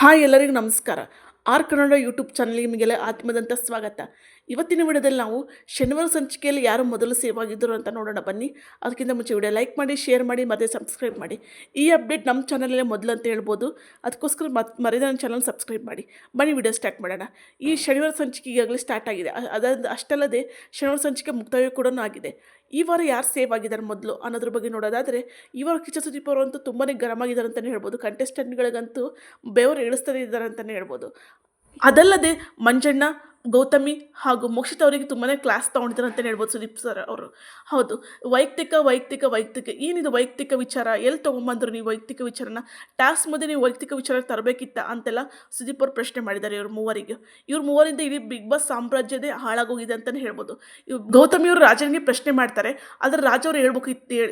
Hi ಎಲ್ಲರಿಗೂ ನಮಸ್ಕಾರ. R Kannada YouTube ಚಾನಲ್ಗೆ ನಿಮಗೆಲ್ಲ ಆತ್ಮದಂತ ಸ್ವಾಗತ. ಇವತ್ತಿನ ವಿಡಿಯೋದಲ್ಲಿ ನಾವು ಶನಿವಾರ ಸಂಚಿಕೆಯಲ್ಲಿ ಯಾರು ಮೊದಲು ಸೇವ್ ಆಗಿದ್ದರು ಅಂತ ನೋಡೋಣ ಬನ್ನಿ. ಅದಕ್ಕಿಂತ ಮುಂಚೆ ವಿಡಿಯೋ ಲೈಕ್ ಮಾಡಿ, ಶೇರ್ ಮಾಡಿ ಮತ್ತು ಸಬ್ಸ್ಕ್ರೈಬ್ ಮಾಡಿ. ಈ ಅಪ್ಡೇಟ್ ನಮ್ಮ ಚಾನಲಲ್ಲೇ ಮೊದಲು ಅಂತ ಹೇಳ್ಬೋದು. ಅದಕ್ಕೋಸ್ಕರ ಮರೆದ ನನ್ನ ಚಾನಲ್ ಸಬ್ಸ್ಕ್ರೈಬ್ ಮಾಡಿ. ಬನ್ನಿ ವಿಡಿಯೋ ಸ್ಟಾರ್ಟ್ ಮಾಡೋಣ. ಈ ಶನಿವಾರ ಸಂಚಿಕೆ ಈಗಾಗಲೇ ಸ್ಟಾರ್ಟ್ ಆಗಿದೆ. ಅಷ್ಟಲ್ಲದೆ ಶನಿವಾರ ಸಂಚಿಕೆ ಮುಕ್ತಾಯ ಕೂಡ ಆಗಿದೆ. ಈ ವಾರ ಯಾರು ಸೇವ್ ಆಗಿದ್ದಾರೆ ಮೊದಲು ಅನ್ನೋದ್ರ ಬಗ್ಗೆ ನೋಡೋದಾದರೆ, ಈ ವಾರ ಕಿಚ್ಚ ಸುದೀಪ್ ಅವರಂತೂ ತುಂಬಾ ಗರಂ ಆಗಿದ್ದಾರೆ ಅಂತಲೇ ಹೇಳ್ಬೋದು. ಕಂಟೆಸ್ಟೆಂಟ್ಗಳಿಗಂತೂ ಬೆವರು ಇಳಿಸ್ತಾನೆ ಇದ್ದಾರೆ ಅಂತಲೇ ಹೇಳ್ಬೋದು. ಅದಲ್ಲದೆ ಮಂಜಣ್ಣ, ಗೌತಮಿ ಹಾಗೂ ಮೋಕ್ಷಿತ್ ಅವರಿಗೆ ತುಂಬಾ ಕ್ಲಾಸ್ ತೊಗೊಂಡಿದ್ದಾರೆ ಅಂತಲೇ ಹೇಳ್ಬೋದು ಸುದೀಪ್ ಸರ್ ಅವರು. ಹೌದು, ವೈಯಕ್ತಿಕ ಏನಿದು ವೈಯಕ್ತಿಕ ವಿಚಾರ, ಎಲ್ಲಿ ತೊಗೊಂಬಂದರು ನೀವು ವೈಯಕ್ತಿಕ ವಿಚಾರನ? ಟಾಸ್ಕ್ ಮುಂದೆ ನೀವು ವೈಯಕ್ತಿಕ ವಿಚಾರ ತರಬೇಕಿತ್ತ ಅಂತೆಲ್ಲ ಸುದೀಪ್ ಅವರು ಪ್ರಶ್ನೆ ಮಾಡಿದ್ದಾರೆ ಇವ್ರ ಮೂವರಿಂದ ಇಡೀ ಬಿಗ್ ಬಾಸ್ ಸಾಮ್ರಾಜ್ಯದೇ ಹಾಳಾಗೋಗಿದೆ ಅಂತಲೇ ಹೇಳ್ಬೋದು. ಗೌತಮಿಯವರು ರಾಜನಿಗೆ ಪ್ರಶ್ನೆ ಮಾಡ್ತಾರೆ, ಆದರೆ ರಾಜ ಅವರು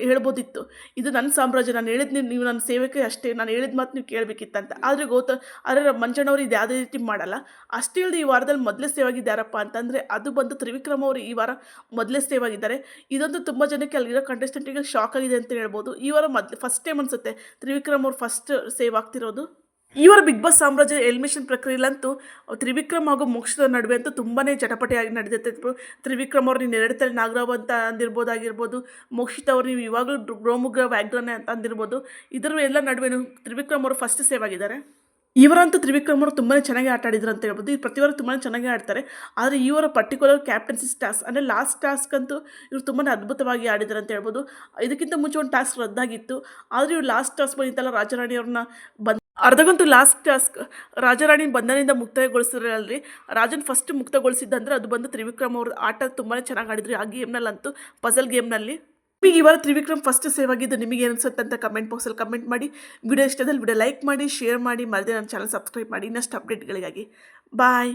ಹೇಳ್ಬೋದಿತ್ತು, ಇದು ನನ್ನ ಸಾಮ್ರಾಜ್ಯ, ನಾನು ಹೇಳಿದ್ ನೀವು ನನ್ನ ಸೇವಕ್ಕೆ ಅಷ್ಟೇ, ನಾನು ಹೇಳಿದ ಮಾತು ನೀವು ಕೇಳಬೇಕಿತ್ತಂತ. ಆದರೆ ಮಂಜಣ್ಣವರು ಇದು ಯಾವುದೇ ರೀತಿ ಮಾಡಲ್ಲ. ಅಷ್ಟೇ ಇಲ್ಲದೆ ಈ ವಾರದಲ್ಲಿ ಮೊದಲೇ ಸೇವ್ ಆಗಿದ್ದಾರಪ್ಪ ಅಂತಂದರೆ ಅದು ಬಂದು ತ್ರಿವಿಕ್ರಮ್ ಅವರು ಈ ವಾರ ಮೊದಲೇ ಸೇವ್ ಆಗಿದ್ದಾರೆ. ಇದಂತೂ ತುಂಬ ಜನಕ್ಕೆ ಅಲ್ಲಿರೋ ಕಂಟೆಸ್ಟೆಂಟಿಗೆ ಶಾಕ್ ಆಗಿದೆ ಅಂತ ಹೇಳ್ಬೋದು. ಈ ವಾರ ಫಸ್ಟ್ ಟೈಮ್ ಅನಿಸುತ್ತೆ ತ್ರಿವಿಕ್ರಮ್ ಅವರು ಫಸ್ಟ್ ಸೇವ್ ಆಗ್ತಿರೋದು. ಈ ವಾರ ಬಿಗ್ ಬಾಸ್ ಸಾಮ್ರಾಜ್ಯ ಎಲಿಮಿನೇಷನ್ ಪ್ರಕ್ರಿಯೆಯಲ್ಲಂತೂ ತ್ರಿವಿಕ್ರಮ್ ಹಾಗೂ ಮೋಕ್ಷದ ನಡುವೆ ಅಂತೂ ತುಂಬಾ ಜಟಪಟಿಯಾಗಿ ನಡೆದಿರುತ್ತೆ. ತ್ರಿವಿಕ್ರಮ್ ಅವ್ರು ನೀನು ಎರಡಲ್ಲಿ ನಾಗರಾವ್ ಅಂತ ಅಂದಿರ್ಬೋದಾಗಿರ್ಬೋದು, ಮೋಕ್ಷಿತ್ ಅವ್ರು ನೀವು ಇವಾಗಲೂ ರೋಮುಗ್ರ ವ್ಯಾಗ್ರನೆ ಅಂತ ಅಂದಿರ್ಬೋದು. ಇದರ ಎಲ್ಲ ನಡುವೆ ತ್ರಿವಿಕ್ರಮ್ ಅವರು ಫಸ್ಟ್ ಸೇವ್ ಆಗಿದ್ದಾರೆ. ಇವರಂತೂ ತ್ರಿವಿಕ್ರಮ್ ಅವರು ತುಂಬಾ ಚೆನ್ನಾಗಿ ಆಟ ಆಡಿದ್ರು ಅಂತ ಹೇಳ್ಬೋದು. ಈ ಪ್ರತಿ ವಾರ ತುಂಬಾ ಚೆನ್ನಾಗಿ ಆಡ್ತಾರೆ. ಆದರೆ ಈ ವಾರ ಪರ್ಟಿಕ್ಯುಲರ್ ಕ್ಯಾಪ್ಟನ್ಸಿ ಟಾಸ್ಕ್ ಅಂದರೆ ಲಾಸ್ಟ್ ಟಾಸ್ಕ್ ಅಂತೂ ಇವರು ತುಂಬಾ ಅದ್ಭುತವಾಗಿ ಆಡಿದ್ರು ಅಂತ ಹೇಳ್ಬೋದು. ಇದಕ್ಕಿಂತ ಮುಂಚೆ ಒಂದು ಟಾಸ್ಕ್ ರದ್ದಾಗಿತ್ತು, ಆದರೆ ಇವ್ರು ಲಾಸ್ಟ್ ಟಾಸ್ಕ್ ಬಂದಿತ್ತಲ್ಲ ರಾಜಾರಾಣಿ ಅವ್ರನ್ನ ಅರ್ಧಗಂತೂ ಲಾಸ್ಟ್ ಟಾಸ್ಕ್ ರಾಜಾರಾಣಿ ಬಂಧನದಿಂದ ಮುಕ್ತಾಯಗೊಳಿಸಿದ್ರಲ್ರಿ. ರಾಜನ್ ಫಸ್ಟ್ ಮುಕ್ತಗೊಳಿಸಿದ್ದಂದ್ರೆ ಅದು ಬಂದು ತ್ರಿವಿಕ್ರಮ್ ಅವ್ರ ಆಟ ತುಂಬಾ ಚೆನ್ನಾಗಿ ಆಡಿದ್ರು ಆ ಗೇಮ್ನಲ್ಲಂತೂ, ಪಜಲ್ ಗೇಮ್ನಲ್ಲಿ. ನಿಮಗೆ ಇವಾಗ ತ್ರಿವಿಕ್ರಮ್ ಫಸ್ಟ್ ಸೇವ್ ಆಗಿದ್ದು ನಿಮಗೆ ಅನಿಸುತ್ತೆ ಅಂತ ಕಮೆಂಟ್ ಬಾಕ್ಸಲ್ಲಿ ಕಮೆಂಟ್ ಮಾಡಿ. ವಿಡಿಯೋ ಇಷ್ಟದಲ್ಲಿ ವಿಡಿಯೋ ಲೈಕ್ ಮಾಡಿ, ಶೇರ್ ಮಾಡಿ, ಮರದೇ ನನ್ನ ಚಾನಲ್ ಸಬ್ಸ್ಕ್ರೈಬ್ ಮಾಡಿ ಇನ್ನಷ್ಟು ಅಪ್ಡೇಟ್ಗಳಿಗಾಗಿ. ಬಾಯ್.